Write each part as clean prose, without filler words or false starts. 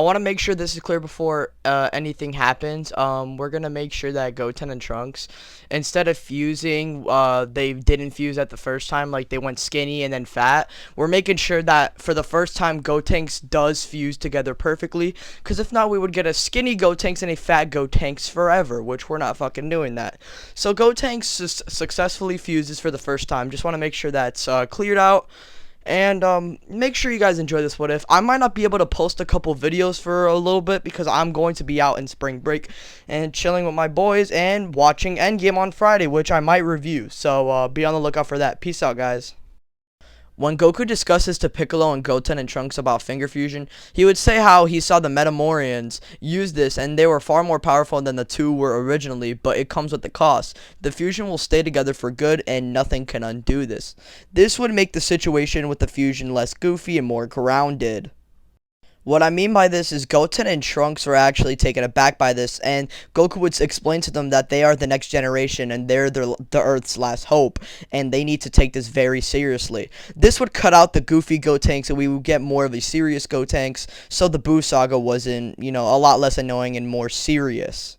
want to make sure this is clear before anything happens. We're gonna make sure that Goten and Trunks, instead of fusing, they didn't fuse at the first time, like they went skinny and then fat. We're making sure that for the first time, Gotenks does fuse together perfectly. Because if not, we would get a skinny Gotenks and a fat Gotenks forever, which we're not fucking doing that. So Gotenks successfully fuses for the first time. Just want to make sure that's cleared out. And make sure you guys enjoy this what if. I might not be able to post a couple videos for a little bit because I'm going to be out in spring break and chilling with my boys and watching Endgame on Friday, which I might review. So be on the lookout for that. Peace out, guys. When Goku discusses to Piccolo and Goten and Trunks about finger fusion, he would say how he saw the Metamorians use this and they were far more powerful than the two were originally, but it comes with the cost. The fusion will stay together for good and nothing can undo this. This would make the situation with the fusion less goofy and more grounded. What I mean by this is Goten and Trunks were actually taken aback by this, and Goku would explain to them that they are the next generation and they're the Earth's last hope, and they need to take this very seriously. This would cut out the goofy Gotenks, and we would get more of a serious Gotenks, so the Buu Saga wasn't, a lot less annoying and more serious.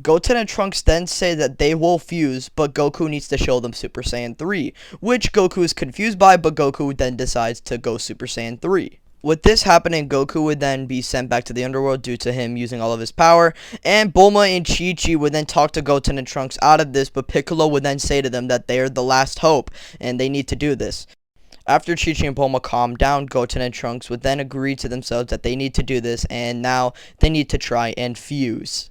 Goten and Trunks then say that they will fuse, but Goku needs to show them Super Saiyan 3, which Goku is confused by, but Goku then decides to go Super Saiyan 3. With this happening, Goku would then be sent back to the underworld due to him using all of his power, and Bulma and Chi-Chi would then talk to Goten and Trunks out of this, but Piccolo would then say to them that they are the last hope, and they need to do this. After Chi-Chi and Bulma calmed down, Goten and Trunks would then agree to themselves that they need to do this, and now they need to try and fuse.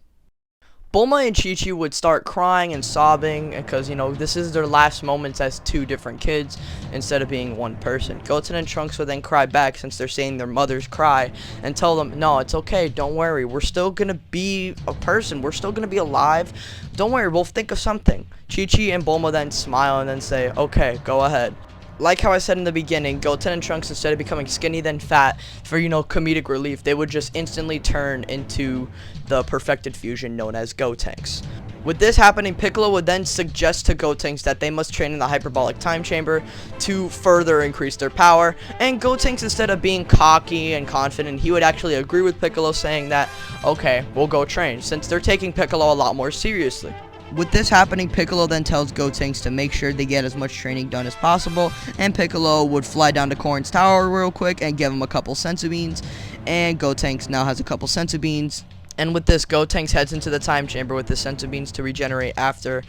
Bulma and Chi-Chi would start crying and sobbing because, this is their last moments as two different kids instead of being one person. Goten and Trunks would then cry back since they're seeing their mothers cry and tell them, no, it's okay, don't worry, we're still going to be a person, we're still going to be alive, don't worry, we'll think of something. Chi-Chi and Bulma then smile and then say, okay, go ahead. Like how I said in the beginning, Goten and Trunks, instead of becoming skinny then fat for, comedic relief, they would just instantly turn into the perfected fusion known as Gotenks. With this happening, Piccolo would then suggest to Gotenks that they must train in the hyperbolic time chamber to further increase their power, and Gotenks, instead of being cocky and confident, he would actually agree with Piccolo, saying that, okay, we'll go train, since they're taking Piccolo a lot more seriously. With this happening, Piccolo then tells Gotenks to make sure they get as much training done as possible, and Piccolo would fly down to Korin's tower real quick and give him a couple senzu beans, and Gotenks now has a couple senzu beans. And with this, Gotenks heads into the time chamber with the senzu beans to regenerate after,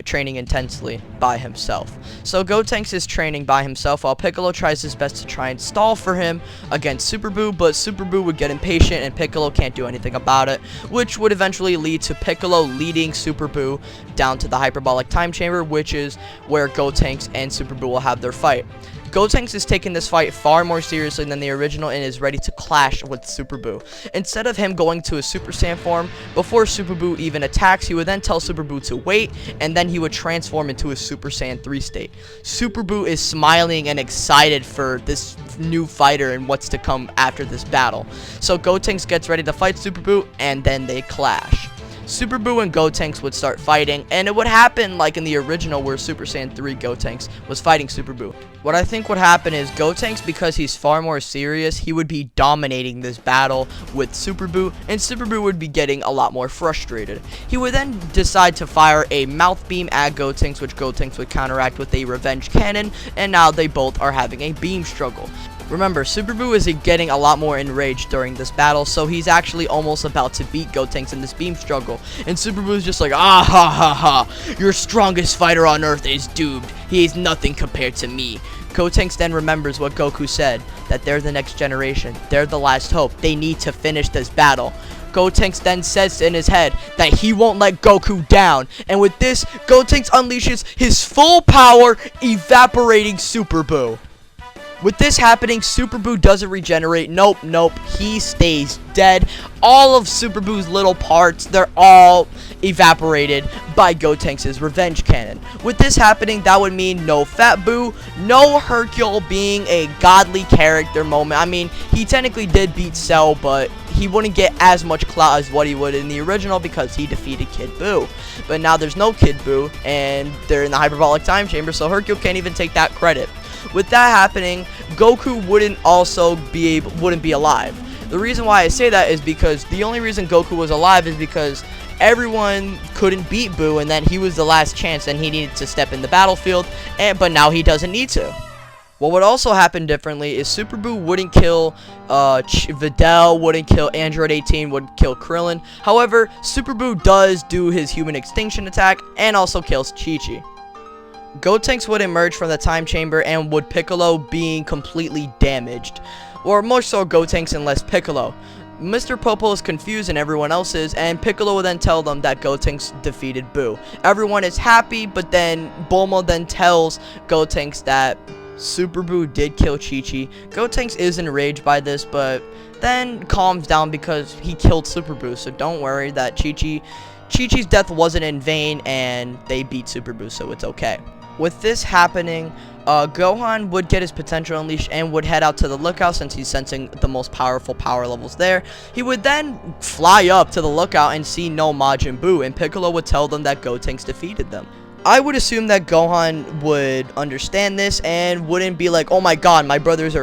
training intensely by himself. So Gotenks is training by himself while Piccolo tries his best to try and stall for him against Super Buu, but Super Buu would get impatient and Piccolo can't do anything about it, which would eventually lead to Piccolo leading Super Buu down to the hyperbolic time chamber, which is where Gotenks and Super Buu will have their fight. Gotenks is taking this fight far more seriously than the original and is ready to clash with Super Buu. Instead of him going to a Super Saiyan form, before Super Buu even attacks, he would then tell Super Buu to wait, and then he would transform into a Super Saiyan 3 state. Super Buu is smiling and excited for this new fighter and what's to come after this battle. So Gotenks gets ready to fight Super Buu, and then they clash. Super Buu and Gotenks would start fighting, and it would happen like in the original where Super Saiyan 3 Gotenks was fighting Super Buu. What I think would happen is Gotenks, because he's far more serious, he would be dominating this battle with Super Buu, and Super Buu would be getting a lot more frustrated. He would then decide to fire a mouth beam at Gotenks, which Gotenks would counteract with a revenge cannon, and now they both are having a beam struggle. Remember, Super Buu is getting a lot more enraged during this battle, so he's actually almost about to beat Gotenks in this beam struggle. And Super Buu is just like, ah ha ha ha, your strongest fighter on Earth is doomed. He is nothing compared to me. Gotenks then remembers what Goku said, that they're the next generation, they're the last hope, they need to finish this battle. Gotenks then says in his head that he won't let Goku down, and with this, Gotenks unleashes his full power, evaporating Super Buu. With this happening, Super Buu doesn't regenerate. Nope, he stays dead. All of Super Buu's little parts, they're all evaporated by Gotenks' revenge cannon. With this happening, that would mean no Fat Buu, no Hercule being a godly character moment. I mean, he technically did beat Cell, but he wouldn't get as much clout as what he would in the original because he defeated Kid Buu. But now there's no Kid Buu, and they're in the hyperbolic time chamber, so Hercule can't even take that credit. With that happening, Goku wouldn't be alive. The reason why I say that is because the only reason Goku was alive is because everyone couldn't beat Buu, and that he was the last chance and he needed to step in the battlefield, but now he doesn't need to. What would also happen differently is Super Buu wouldn't kill Videl, wouldn't kill Android 18, wouldn't kill Krillin. However, Super Buu does do his human extinction attack and also kills Chi-Chi. Gotenks would emerge from the time chamber, and would Piccolo being completely damaged. Or more so Gotenks and less Piccolo. Mr. Popo is confused and everyone else is, and Piccolo will then tell them that Gotenks defeated Buu. Everyone is happy, but then Bulma then tells Gotenks that Super Buu did kill Chi-Chi. Gotenks is enraged by this, but then calms down because he killed Super Buu, so don't worry that Chi-Chi's death wasn't in vain, and they beat Super Buu, so it's okay. With this happening, Gohan would get his potential unleashed and would head out to the lookout since he's sensing the most powerful power levels there. He would then fly up to the lookout and see no Majin Buu, and Piccolo would tell them that Gotenks defeated them. I would assume that Gohan would understand this and wouldn't be like, oh my god, my brothers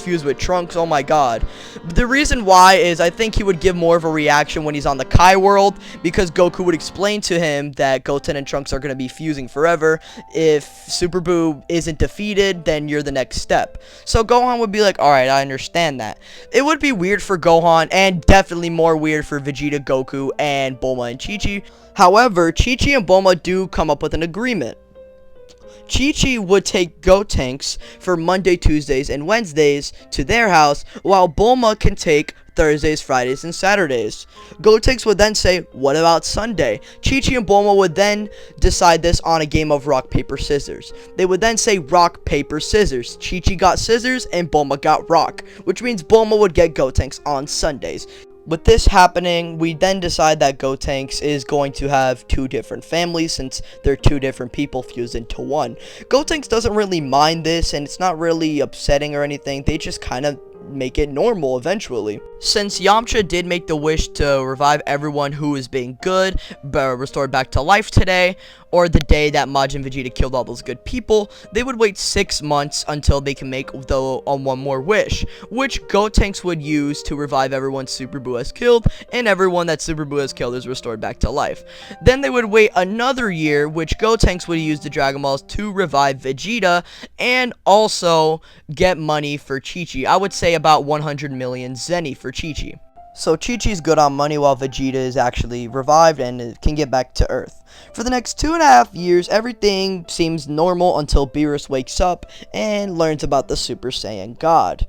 fused with Trunks, oh my god. The reason why is I think he would give more of a reaction when he's on the Kai world, because Goku would explain to him that Goten and Trunks are going to be fusing forever. If Super Buu isn't defeated, then you're the next step. So Gohan would be like, alright, I understand that. It would be weird for Gohan, and definitely more weird for Vegeta, Goku, and Bulma and Chi-Chi. However, Chi-Chi and Bulma do come up with an agreement. Chi-Chi would take Gotenks for Monday, Tuesdays, and Wednesdays to their house, while Bulma can take Thursdays, Fridays, and Saturdays. Gotenks would then say, what about Sunday? Chi-Chi and Bulma would then decide this on a game of rock, paper, scissors. They would then say rock, paper, scissors. Chi-Chi got scissors and Bulma got rock, which means Bulma would get Gotenks on Sundays. With this happening, we then decide that Gotenks is going to have two different families since they're two different people fused into one. Gotenks doesn't really mind this, and it's not really upsetting or anything. They just kind of make it normal eventually. Since Yamcha did make the wish to revive everyone who is being good, but restored back to life today, or the day that Majin Vegeta killed all those good people, they would wait 6 months until they can make one more wish, which Gotenks would use to revive everyone Super Buu has killed, and everyone that Super Buu has killed is restored back to life. Then they would wait another year, which Gotenks would use the Dragon Balls to revive Vegeta, and also get money for Chi-Chi. I would say about 100 million Zenny for Chi-Chi. So Chi-Chi's good on money while Vegeta is actually revived and can get back to Earth. For the next 2.5 years, everything seems normal until Beerus wakes up and learns about the Super Saiyan God.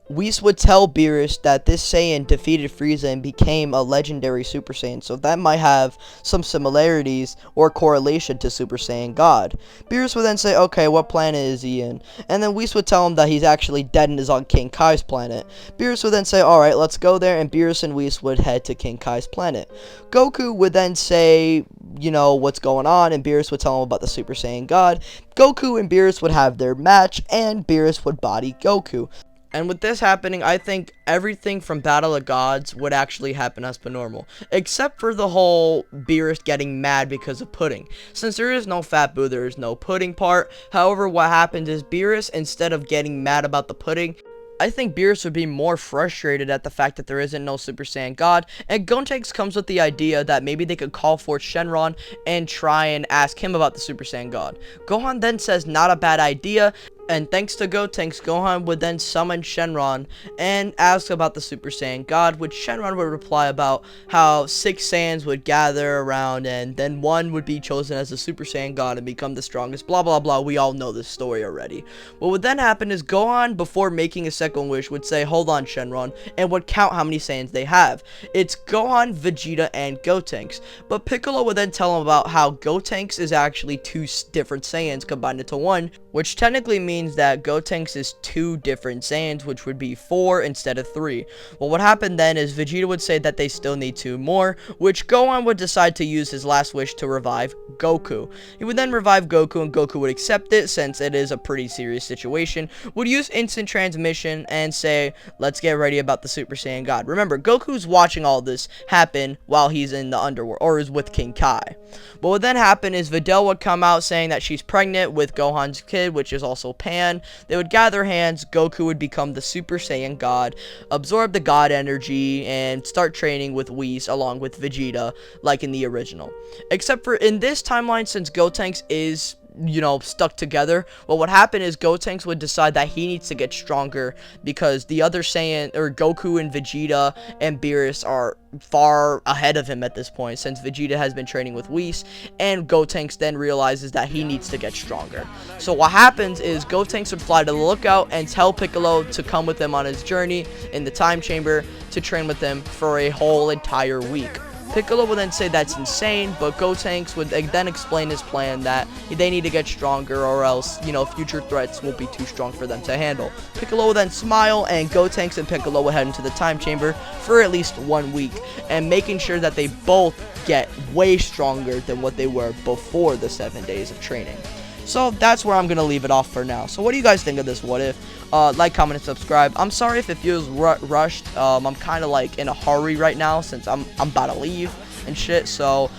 Whis would tell Beerus that this Saiyan defeated Frieza and became a legendary Super Saiyan, so that might have some similarities or correlation to Super Saiyan God. Beerus would then say, okay, what planet is he in? And then Whis would tell him that he's actually dead and is on King Kai's planet. Beerus would then say, alright, let's go there, and Beerus and Whis would head to King Kai's planet. Goku would then say, you know, what's going on, and Beerus would tell him about the Super Saiyan God. Goku and Beerus would have their match, and Beerus would body Goku. And with this happening, I think everything from Battle of Gods would actually happen as per normal. Except for the whole Beerus getting mad because of pudding. Since there is no Fat Buu, there is no pudding part. However, what happens is Beerus, instead of getting mad about the pudding, I think Beerus would be more frustrated at the fact that there isn't no Super Saiyan God, and Gotenks comes with the idea that maybe they could call forth Shenron and try and ask him about the Super Saiyan God. Gohan then says not a bad idea, and thanks to Gotenks, Gohan would then summon Shenron and ask about the Super Saiyan God, which Shenron would reply about how 6 Saiyans would gather around and then one would be chosen as the Super Saiyan God and become the strongest, blah blah blah. We all know this story already. What would then happen is Gohan, before making a second wish, would say, hold on Shenron, and would count how many Saiyans they have. It's Gohan, Vegeta, and Gotenks. But Piccolo would then tell him about how Gotenks is actually 2 different Saiyans combined into one, which technically means that Gotenks is 2 different Saiyans, which would be 4 instead of 3. Well, what happened then is Vegeta would say that they still need 2 more, which Gohan would decide to use his last wish to revive Goku. He would then revive Goku, and Goku would accept it since it is a pretty serious situation, would use instant transmission and say, let's get ready about the Super Saiyan God. Remember, Goku's watching all this happen while he's in the underworld, or is with King Kai. What would then happen is Videl would come out saying that she's pregnant with Gohan's kid, which is also Japan. They would gather hands, Goku would become the Super Saiyan God, absorb the God energy, and start training with Whis along with Vegeta, like in the original. Except for in this timeline, since Gotenks is, you know, stuck together, well, what happened is Gotenks would decide that he needs to get stronger because the other Saiyan, or Goku and Vegeta and Beerus, are far ahead of him at this point, since Vegeta has been training with Whis, and Gotenks then realizes that he needs to get stronger. So what happens is Gotenks would fly to the lookout and tell Piccolo to come with him on his journey in the time chamber to train with him for a whole entire week. Piccolo would then say that's insane, but Gotenks would then explain his plan that they need to get stronger or else, you know, future threats will be too strong for them to handle. Piccolo would then smile, and Gotenks and Piccolo would head into the time chamber for at least 1 week, and making sure that they both get way stronger than what they were before the 7 days of training. So that's where I'm going to leave it off for now. So what do you guys think of this what if? Like, comment, and subscribe. I'm sorry if it feels rushed. I'm kind of like in a hurry right now since I'm about to leave and shit. So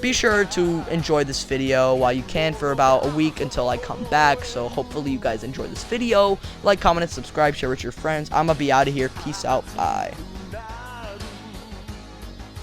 be sure to enjoy this video while you can for about a week until I come back. So hopefully you guys enjoy this video. Like, comment, and subscribe. Share with your friends. I'm going to be out of here. Peace out. Bye.